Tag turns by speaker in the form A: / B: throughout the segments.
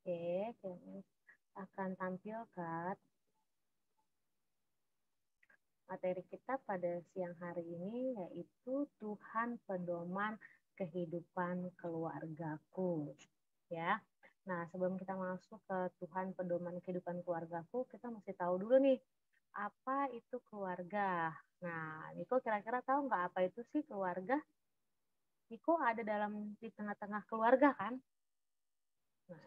A: Oke, kami akan tampilkan materi kita pada siang hari ini, yaitu Tuhan pedoman kehidupan keluargaku. Ya. Nah, sebelum kita masuk ke Tuhan pedoman kehidupan keluargaku, kita mesti tahu dulu nih, apa itu keluarga. Nah, Niko kira-kira tahu nggak apa itu sih keluarga? Niko ada di tengah-tengah keluarga kan? Nah,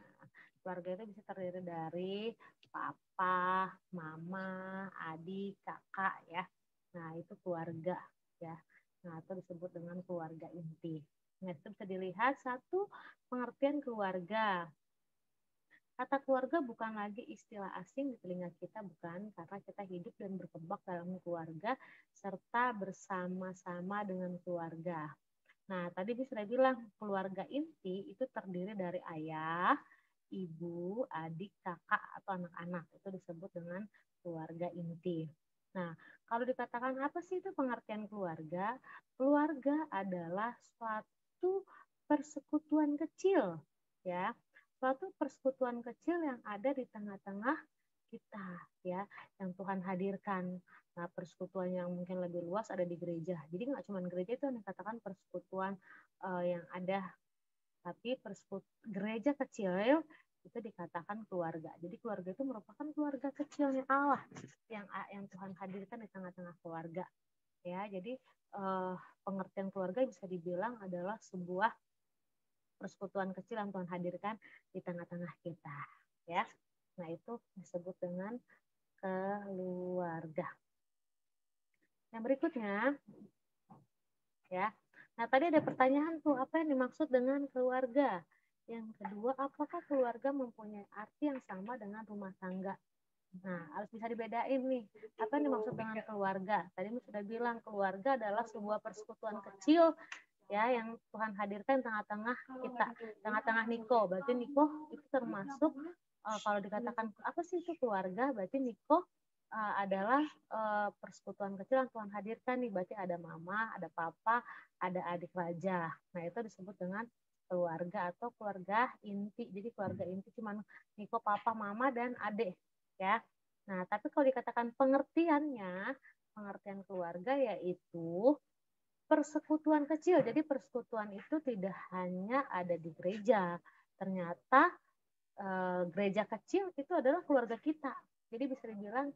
A: keluarga itu bisa terdiri dari papa, mama, adik, kakak ya. Nah, itu keluarga ya. Nah, itu disebut dengan keluarga inti. Nah, itu bisa dilihat satu pengertian keluarga. Kata keluarga bukan lagi istilah asing di telinga kita, bukan, karena kita hidup dan berkembang dalam keluarga serta bersama-sama dengan keluarga. Nah, tadi bisa bilang keluarga inti itu terdiri dari ayah, ibu, adik, kakak, atau anak-anak. Itu disebut dengan keluarga inti. Nah, kalau dikatakan apa sih itu pengertian keluarga? Keluarga adalah suatu persekutuan kecil, ya. Suatu persekutuan kecil yang ada di tengah-tengah kita, ya, yang Tuhan hadirkan. Nah, persekutuan yang mungkin lebih luas ada di gereja. Jadi nggak cuma gereja itu yang dikatakan persekutuan yang ada, tapi gereja kecil itu dikatakan keluarga. Jadi keluarga itu merupakan keluarga kecilnya Allah yang Tuhan hadirkan di tengah-tengah keluarga. Ya, jadi pengertian keluarga bisa dibilang adalah sebuah persekutuan kecil yang Tuhan hadirkan di tengah-tengah kita. Ya, nah itu disebut dengan keluarga. Yang berikutnya, ya. Nah, tadi ada pertanyaan tuh, apa yang dimaksud dengan keluarga? Yang kedua, apakah keluarga mempunyai arti yang sama dengan rumah tangga? Nah, harus bisa dibedain nih, apa yang dimaksud dengan keluarga? Tadi sudah bilang keluarga adalah sebuah persekutuan kecil ya yang Tuhan hadirkan tengah-tengah kita, tengah-tengah Niko. Berarti Niko itu termasuk kalau dikatakan apa sih itu keluarga, berarti Niko adalah persekutuan kecil yang Tuhan hadirkan nih. Berarti ada mama, ada papa, ada adik raja. Nah, itu disebut dengan keluarga atau keluarga inti. Jadi keluarga inti cuma Niko, papa, mama, dan adik ya. Nah, tapi kalau dikatakan pengertiannya, pengertian keluarga yaitu persekutuan kecil. Jadi persekutuan itu tidak hanya ada di gereja. Ternyata gereja kecil itu adalah keluarga kita. Jadi bisa dibilang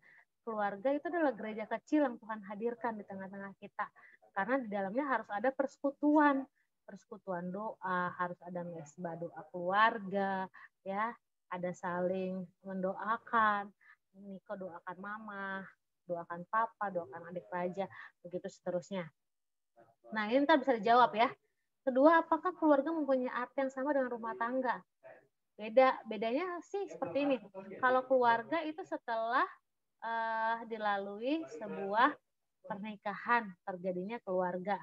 A: keluarga itu adalah gereja kecil yang Tuhan hadirkan di tengah-tengah kita. Karena di dalamnya harus ada persekutuan. Persekutuan doa, harus ada mesbah doa keluarga, ya, ada saling mendoakan. Niko doakan mama, doakan papa, doakan adik raja, begitu seterusnya. Nah, ini ntar bisa dijawab ya. Kedua, apakah keluarga mempunyai arti yang sama dengan rumah tangga? Bedanya sih seperti ini. Kalau keluarga itu setelah dilalui sebuah pernikahan, terjadinya keluarga.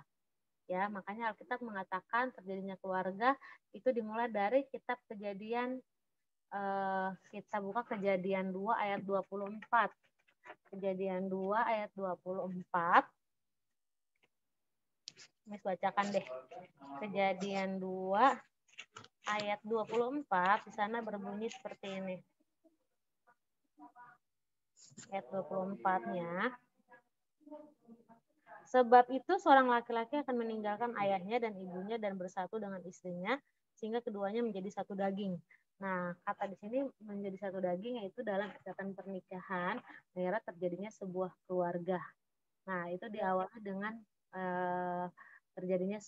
A: Ya, makanya Alkitab mengatakan terjadinya keluarga itu dimulai dari kitab Kejadian, kita buka Kejadian 2 ayat 24. Kejadian 2 ayat 24. Miss bacakan deh. Kejadian 2 ayat 24 di sana berbunyi seperti ini. Ayat 24-nya. Sebab itu seorang laki-laki akan meninggalkan ayahnya dan ibunya dan bersatu dengan istrinya sehingga keduanya menjadi satu daging. Nah, kata di sini menjadi satu daging yaitu dalam ikatan pernikahan, akhirnya terjadinya sebuah keluarga. Nah, itu diawali dengan terjadinya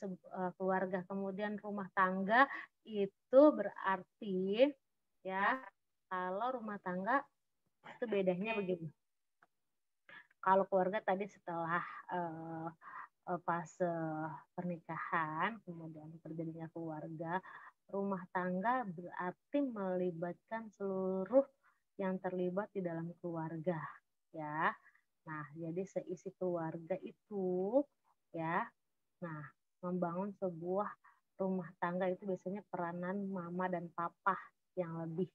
A: keluarga. Kemudian rumah tangga itu berarti ya, kalau rumah tangga itu bedanya begini. Kalau keluarga tadi setelah fase pernikahan, kemudian terjadinya keluarga, rumah tangga berarti melibatkan seluruh yang terlibat di dalam keluarga, ya. Nah, jadi seisi keluarga itu, ya. Nah, membangun sebuah rumah tangga itu biasanya peranan mama dan papa yang lebih,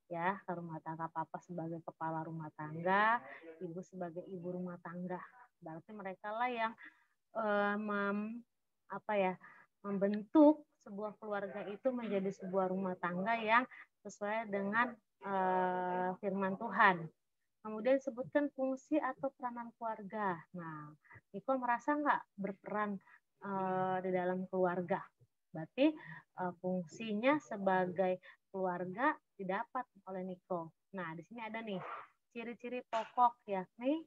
A: ya. Rumah tangga, papa sebagai kepala rumah tangga, ibu sebagai ibu rumah tangga. Berarti mereka lah yang membentuk sebuah keluarga itu menjadi sebuah rumah tangga yang sesuai dengan firman Tuhan. Kemudian sebutkan fungsi atau peranan keluarga. Nah, Niko merasa nggak berperan di dalam keluarga? Berarti fungsinya sebagai keluarga didapat oleh Niko. Nah, di sini ada nih ciri-ciri pokok, yakni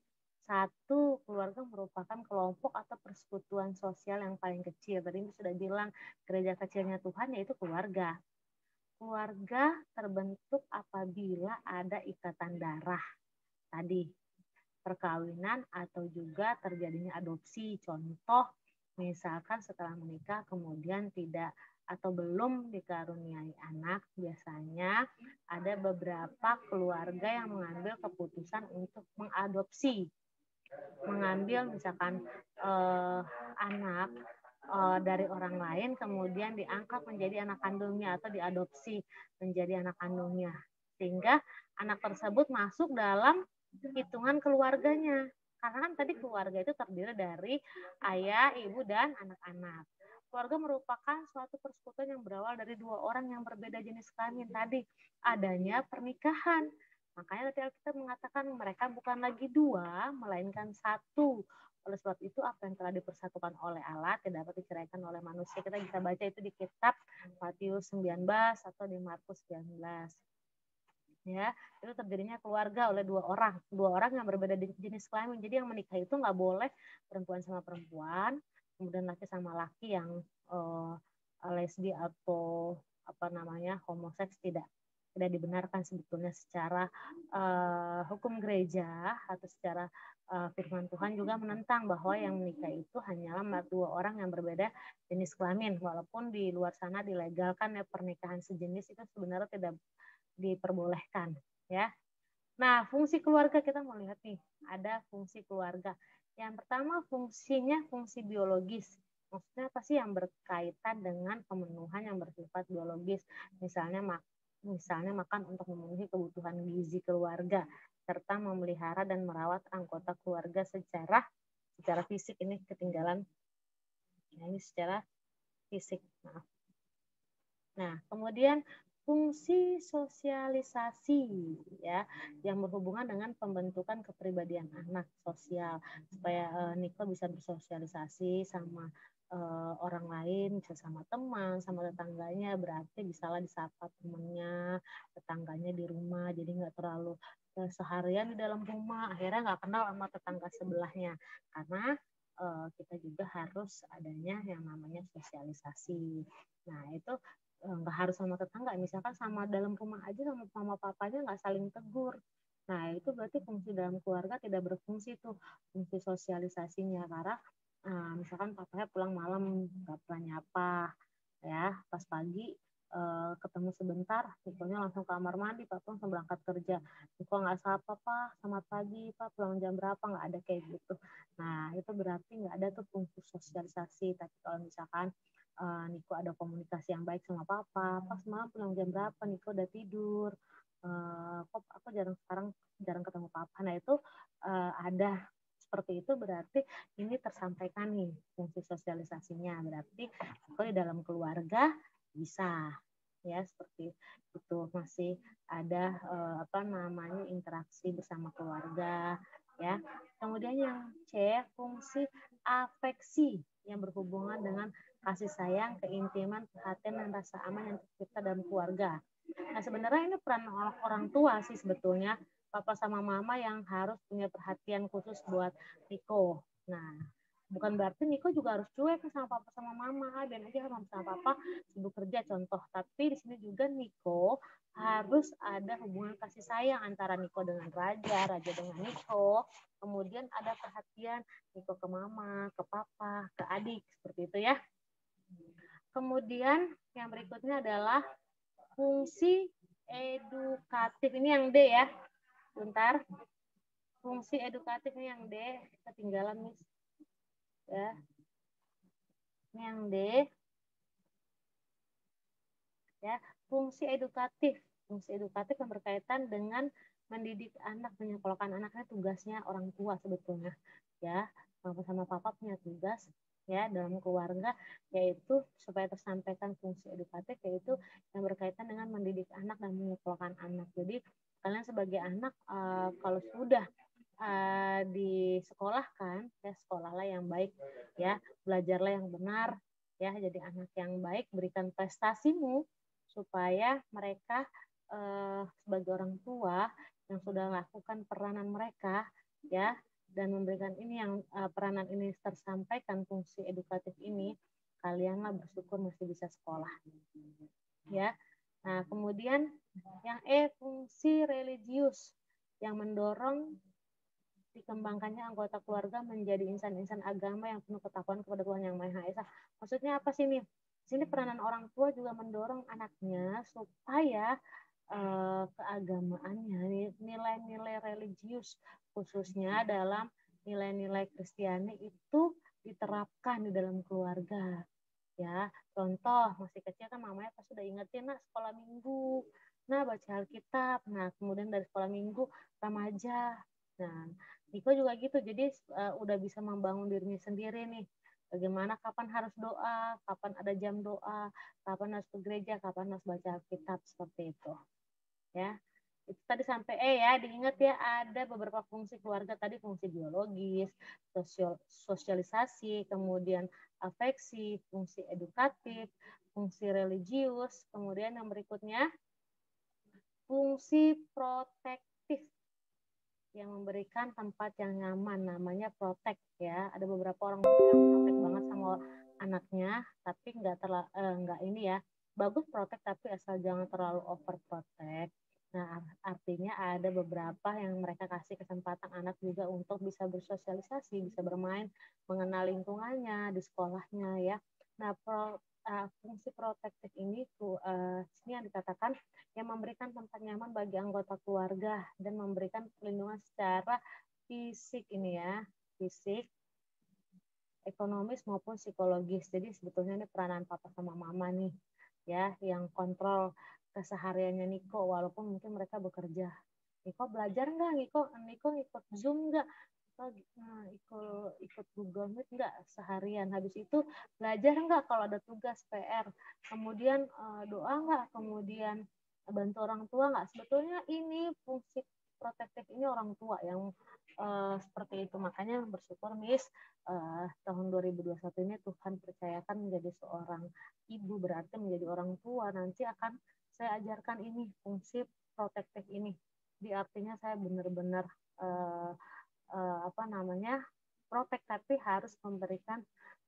A: satu, keluarga merupakan kelompok atau persekutuan sosial yang paling kecil. Tadi ini sudah bilang gereja kecilnya Tuhan yaitu keluarga. Keluarga terbentuk apabila ada ikatan darah. Tadi perkawinan atau juga terjadinya adopsi. Contoh, misalkan setelah menikah kemudian tidak atau belum dikaruniai anak, biasanya ada beberapa keluarga yang mengambil keputusan untuk mengadopsi, mengambil misalkan anak dari orang lain kemudian diangkat menjadi anak kandungnya atau diadopsi menjadi anak kandungnya, sehingga anak tersebut masuk dalam hitungan keluarganya. Karena kan tadi keluarga itu terdiri dari ayah, ibu, dan anak-anak. Keluarga merupakan suatu persekutuan yang berawal dari dua orang yang berbeda jenis kelamin. Tadi adanya pernikahan. Makanya tadi Alkitab mengatakan mereka bukan lagi dua, melainkan satu. Oleh sebab itu apa yang telah dipersatukan oleh Allah tidak dapat diceraikan oleh manusia. Kita bisa baca itu di kitab Matius 19 atau di Markus 19. Ya, itu terjadinya keluarga oleh dua orang yang berbeda jenis kelamin. Jadi yang menikah itu nggak boleh perempuan sama perempuan, kemudian laki sama laki yang lesbi atau apa namanya homoseks, tidak dibenarkan sebetulnya secara hukum gereja atau secara firman Tuhan juga menentang bahwa yang menikah itu hanyalah dua orang yang berbeda jenis kelamin, walaupun di luar sana dilegalkan ya pernikahan sejenis itu sebenarnya tidak diperbolehkan ya. Nah, fungsi keluarga kita mau lihat nih, ada fungsi keluarga. Yang pertama fungsinya fungsi biologis. Maksudnya apa sih? Yang berkaitan dengan pemenuhan yang bersifat biologis. Misalnya makan untuk memenuhi kebutuhan gizi keluarga, serta memelihara dan merawat anggota keluarga secara fisik. Ini ketinggalan. Ini secara fisik. Maaf. Nah, kemudian fungsi sosialisasi ya yang berhubungan dengan pembentukan kepribadian anak sosial supaya Niko bisa bersosialisasi sama orang lain, bisa sama teman, sama tetangganya, berarti bisalah disapa temannya, tetangganya di rumah, jadi nggak terlalu seharian di dalam rumah, akhirnya nggak kenal sama tetangga sebelahnya, karena kita juga harus adanya yang namanya sosialisasi. Nah, itu nggak harus sama tetangga, misalkan sama dalam rumah aja sama mama papanya nggak saling tegur. Nah, itu berarti fungsi dalam keluarga tidak berfungsi tuh, fungsi sosialisasinya, karena misalkan papanya pulang malam nggak pernah nyapa, ya pas pagi ketemu sebentar, Nikonya langsung ke kamar mandi, papa langsung berangkat kerja. Niko nggak sapa, pak, selamat pagi, pak, pulang jam berapa, nggak ada kayak gitu. Nah, itu berarti nggak ada tuh fungsi sosialisasi. Tapi kalau misalkan Niko ada komunikasi yang baik sama papa, pas malam pulang jam berapa, Niko udah tidur, kok aku jarang ketemu papa. Nah, itu ada seperti itu, berarti ini tersampaikan nih fungsi sosialisasinya, berarti kalau di dalam keluarga bisa ya seperti itu, masih ada apa namanya interaksi bersama keluarga ya. Kemudian yang C, fungsi afeksi yang berhubungan dengan kasih sayang, keintiman, perhatian, dan rasa aman yang tercipta dalam keluarga. Nah, sebenarnya ini peran orang tua sih sebetulnya, papa sama mama yang harus punya perhatian khusus buat Niko. Nah, bukan berarti Niko juga harus cuek sama papa sama mama, dan aja mama sama papa sibuk kerja contoh. Tapi di sini juga Niko harus ada hubungan kasih sayang antara Niko dengan Raja dengan Niko. Kemudian ada perhatian Niko ke mama, ke papa, ke adik, seperti itu ya. Kemudian yang berikutnya adalah fungsi edukatif. Ini yang D ya. Bentar. Fungsi edukatif ini yang D. Ketinggalan, Miss. Ya. Ini yang D. Ya, fungsi edukatif. Fungsi edukatif yang berkaitan dengan mendidik anak, menyekolahkan anaknya, tugasnya orang tua sebetulnya. Ya, mama sama papa punya tugas ya dalam keluarga, yaitu supaya tersampaikan fungsi edukatif, yaitu yang berkaitan dengan mendidik anak dan menyekolahkan anak. Jadi kalian sebagai anak kalau sudah disekolahkan, ya sekolahlah yang baik, ya belajarlah yang benar, ya jadi anak yang baik, berikan prestasimu supaya mereka sebagai orang tua yang sudah melakukan peranan mereka, ya dan memberikan ini yang peranan ini tersampaikan fungsi edukatif ini, kalianlah bersyukur masih bisa sekolah, ya. Nah kemudian yang fungsi religius yang mendorong dikembangkannya anggota keluarga menjadi insan-insan agama yang penuh ketakwaan kepada Tuhan Yang Maha Esa. Maksudnya apa sih nih? Sini peranan orang tua juga mendorong anaknya supaya keagamaannya, nilai-nilai religius khususnya dalam nilai-nilai Kristiani itu diterapkan di dalam keluarga. Ya, contoh masih kecil kan mamanya pas sudah ingetin, nak sekolah minggu, nah baca Alkitab, nah kemudian dari sekolah minggu remaja. Nah, Niko juga gitu, jadi udah bisa membangun dirinya sendiri nih. Bagaimana kapan harus doa, kapan ada jam doa, kapan harus ke gereja, kapan harus baca Alkitab, seperti itu. Ya, itu tadi sampai ya, diingat ya, ada beberapa fungsi keluarga tadi, fungsi biologis, sosialisasi, kemudian afeksi, fungsi edukatif, fungsi religius, kemudian yang berikutnya fungsi protektif yang memberikan tempat yang nyaman, namanya protect ya. Ada beberapa orang yang protect banget sama anaknya, tapi nggak ini ya, bagus protect tapi asal jangan terlalu over protect. Nah, artinya ada beberapa yang mereka kasih kesempatan anak juga untuk bisa bersosialisasi, bisa bermain, mengenal lingkungannya di sekolahnya ya. Nah, fungsi protektif ini sini yang dikatakan yang memberikan tempat nyaman bagi anggota keluarga dan memberikan perlindungan secara fisik ini ya, fisik, ekonomis maupun psikologis. Jadi sebetulnya ini peranan papa sama mama nih ya, yang kontrol kesehariannya Niko walaupun mungkin mereka bekerja. Niko belajar nggak? Niko ikut Zoom nggak? Ikut Google Meet nggak seharian? Habis itu belajar nggak kalau ada tugas PR? Kemudian doa nggak? Kemudian bantu orang tua nggak? Sebetulnya ini fungsi protektif ini orang tua yang seperti itu. Makanya bersyukur Miss tahun 2021 ini Tuhan percayakan menjadi seorang ibu, berarti menjadi orang tua. Nanti akan saya ajarkan ini fungsi protektif ini. Di artinya saya benar-benar protek, tapi harus memberikan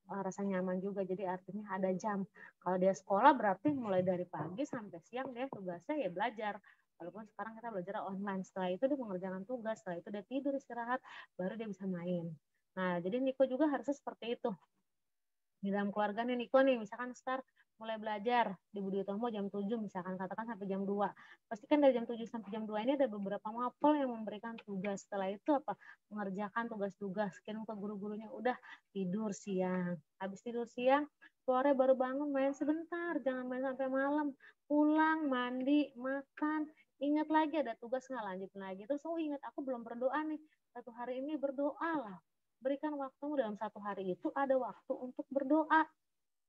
A: rasa nyaman juga. Jadi artinya ada jam. Kalau dia sekolah berarti mulai dari pagi sampai siang dia tugasnya ya belajar. Walaupun sekarang kita belajar online. Setelah itu dia mengerjakan tugas, setelah itu dia tidur istirahat, baru dia bisa main. Nah, jadi Niko juga harusnya seperti itu. Di dalam keluarga nih Niko nih, misalkan start mulai belajar di Budi Utomo jam 7 misalkan, katakan sampai jam 2. Pasti kan dari jam 7 sampai jam 2 ini ada beberapa mapel yang memberikan tugas. Setelah itu apa? Mengerjakan tugas-tugas, kirim ke guru-gurunya, udah tidur siang. Habis tidur siang, sore baru bangun main sebentar, jangan main sampai malam. Pulang, mandi, makan, ingat lagi ada tugas nggak, lanjutin lagi. Terus ingat aku belum berdoa nih, satu hari ini berdoa lah. Berikan waktumu dalam satu hari itu ada waktu untuk berdoa.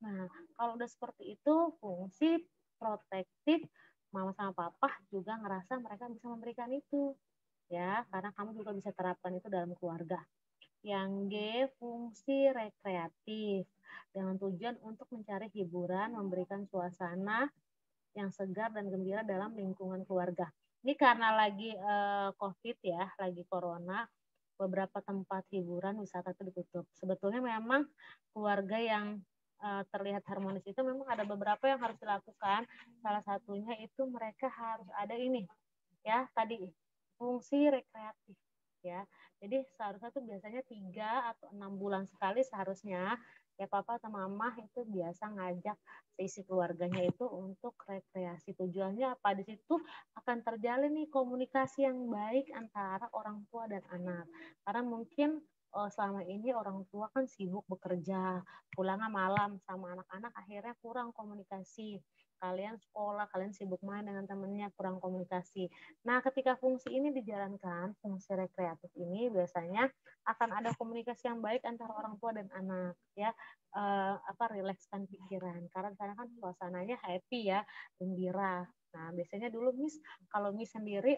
A: Nah, kalau udah seperti itu, fungsi protektif mama sama papa juga ngerasa mereka bisa memberikan itu. Ya, karena kamu juga bisa terapkan itu dalam keluarga. Yang G, fungsi rekreatif dengan tujuan untuk mencari hiburan, memberikan suasana yang segar dan gembira dalam lingkungan keluarga. Ini karena lagi COVID ya, lagi corona, beberapa tempat hiburan wisata itu ditutup. Sebetulnya memang keluarga yang terlihat harmonis itu memang ada beberapa yang harus dilakukan. Salah satunya itu mereka harus ada ini ya, tadi fungsi rekreatif ya. Jadi seharusnya tuh biasanya 3 atau 6 bulan sekali seharusnya ya papa atau mama itu biasa ngajak isi keluarganya itu untuk rekreasi. Tujuannya apa? Di situ akan terjalin nih komunikasi yang baik antara orang tua dan anak. Karena mungkin selama ini orang tua kan sibuk bekerja, pulangnya malam sama anak-anak, akhirnya kurang komunikasi. kalian sekolah, kalian sibuk main dengan temennya, kurang komunikasi. Nah, ketika fungsi ini dijalankan, fungsi rekreatif ini biasanya akan ada komunikasi yang baik antara orang tua dan anak, ya. Rilekskan pikiran. Karena sekarang kan suasananya happy ya, gembira. Nah, biasanya dulu kalau Miss sendiri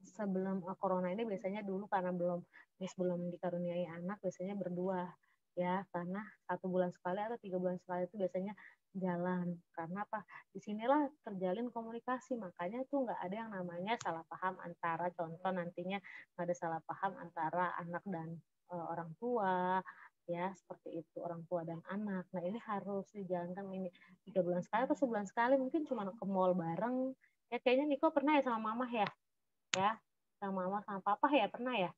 A: sebelum corona ini biasanya dulu karena belum dikaruniai anak, biasanya berdua ya, karena 1 bulan sekali atau 3 bulan sekali itu biasanya jalan. Karena apa? Disinilah terjalin komunikasi, makanya tuh nggak ada yang namanya salah paham antara, contoh nantinya nggak ada salah paham antara anak dan orang tua, ya seperti itu, orang tua dan anak. Nah ini harus dijalankan ini 3 bulan sekali atau sebulan sekali, mungkin cuma ke mall bareng. Ya kayaknya Niko pernah ya sama mama ya sama mama sama papa ya pernah ya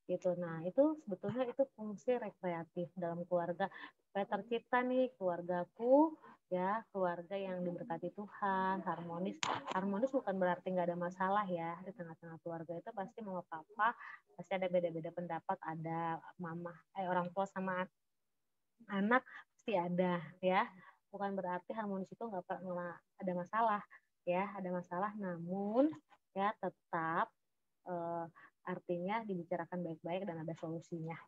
A: gitu. Nah itu sebetulnya itu fungsi rekreatif dalam keluarga supaya tercipta nih keluargaku, ya keluarga yang diberkati Tuhan, harmonis. Harmonis bukan berarti nggak ada masalah ya, di tengah-tengah keluarga itu pasti mau apa pasti ada beda-beda pendapat, ada orang tua sama anak pasti ada ya, bukan berarti harmonis itu nggak ada masalah ya, ada masalah namun ya tetap eh, artinya dibicarakan baik-baik dan ada solusinya.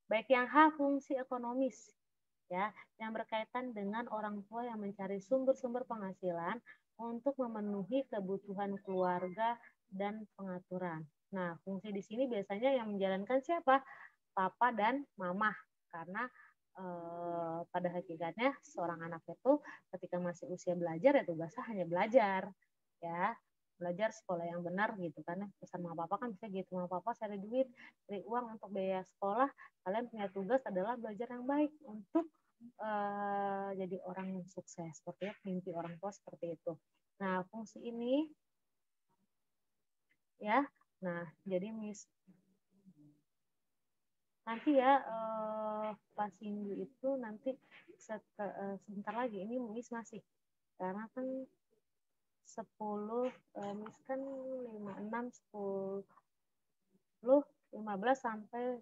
A: Baik yang fungsi ekonomis ya, yang berkaitan dengan orang tua yang mencari sumber-sumber penghasilan untuk memenuhi kebutuhan keluarga dan pengaturan. Nah, fungsi di sini biasanya yang menjalankan siapa? Papa dan mama. Karena pada hakikatnya seorang anak itu ketika masih usia belajar ya tugasnya hanya belajar ya, belajar sekolah yang benar gitu kan. Pesan mama papa kan bisa gitu, mama papa cari duit, cari uang untuk biaya sekolah, kalian punya tugas adalah belajar yang baik untuk jadi orang yang sukses, seperti mimpi orang tua seperti itu. Nah fungsi ini ya, nah jadi nanti ya pas minggu itu nanti sebentar lagi ini Miss masih, karena kan 10 Miss kan 56 10 15 sampai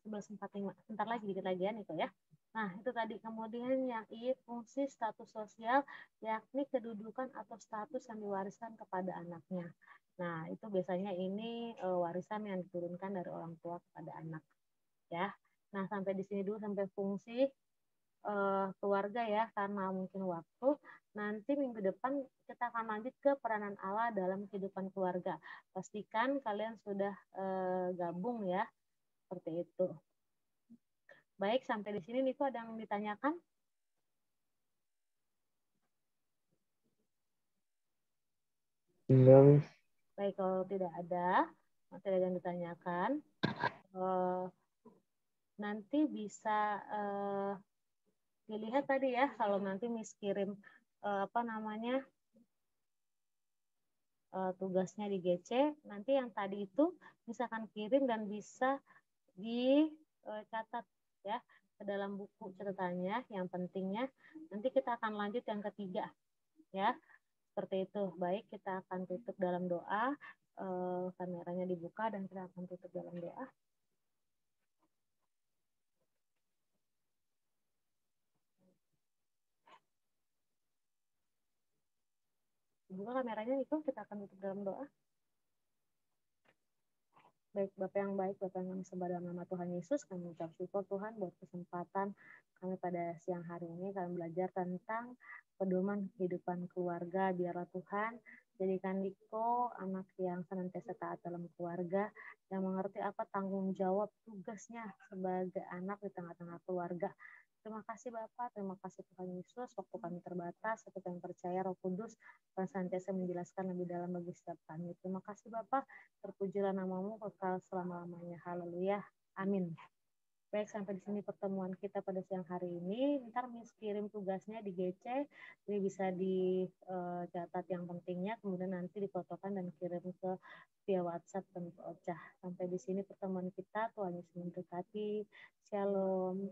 A: 11.45 sebentar lagi, dikit lagi ya itu ya. Nah itu tadi. Kemudian yang fungsi status sosial, yakni kedudukan atau status yang diwariskan kepada anaknya. Nah itu biasanya ini warisan yang diturunkan dari orang tua kepada anak ya. Nah sampai di sini dulu, sampai fungsi keluarga ya, karena mungkin waktu. Nanti minggu depan kita akan lanjut ke peranan Allah dalam kehidupan keluarga. Pastikan kalian sudah gabung ya, seperti itu. Baik, sampai di sini Niko ada yang ditanyakan?
B: Enggak.
A: Baik, kalau tidak ada yang ditanyakan, nanti bisa dilihat tadi ya, kalau nanti Miss kirim tugasnya di GC, nanti yang tadi itu misalkan kirim dan bisa dicatat ya ke dalam buku catatannya. Yang pentingnya nanti kita akan lanjut yang ketiga ya, seperti itu. Baik, kita akan tutup dalam doa. Kameranya dibuka dan kita akan tutup dalam doa. Dibuka kameranya itu, kita akan tutup dalam doa. Baik, Bapak yang baik, Bapak yang kami sembah dalam nama Tuhan Yesus, kami ucap syukur Tuhan buat kesempatan kami pada siang hari ini. Kami belajar tentang pedoman kehidupan keluarga. Biarlah Tuhan jadikan Niko anak yang senantiasa taat dalam keluarga, yang mengerti apa tanggung jawab tugasnya sebagai anak di tengah-tengah keluarga. Terima kasih Bapak, terima kasih Tuhan Yesus. Waktu kami terbatas, tapi kami percaya Roh Kudus akan senantiasa menjelaskan lebih dalam bagi setiap kami. Terima kasih Bapak, terpujilah namamu kekal selama-lamanya. Haleluya. Amin. Baik, sampai di sini pertemuan kita pada siang hari ini. Ntar Miss kirim tugasnya di GC, jadi bisa dicatat yang pentingnya, kemudian nanti difotokan dan kirim ke via WhatsApp dan Ocah. Sampai di sini pertemuan kita. Tuhan Yesus memberkati. Shalom.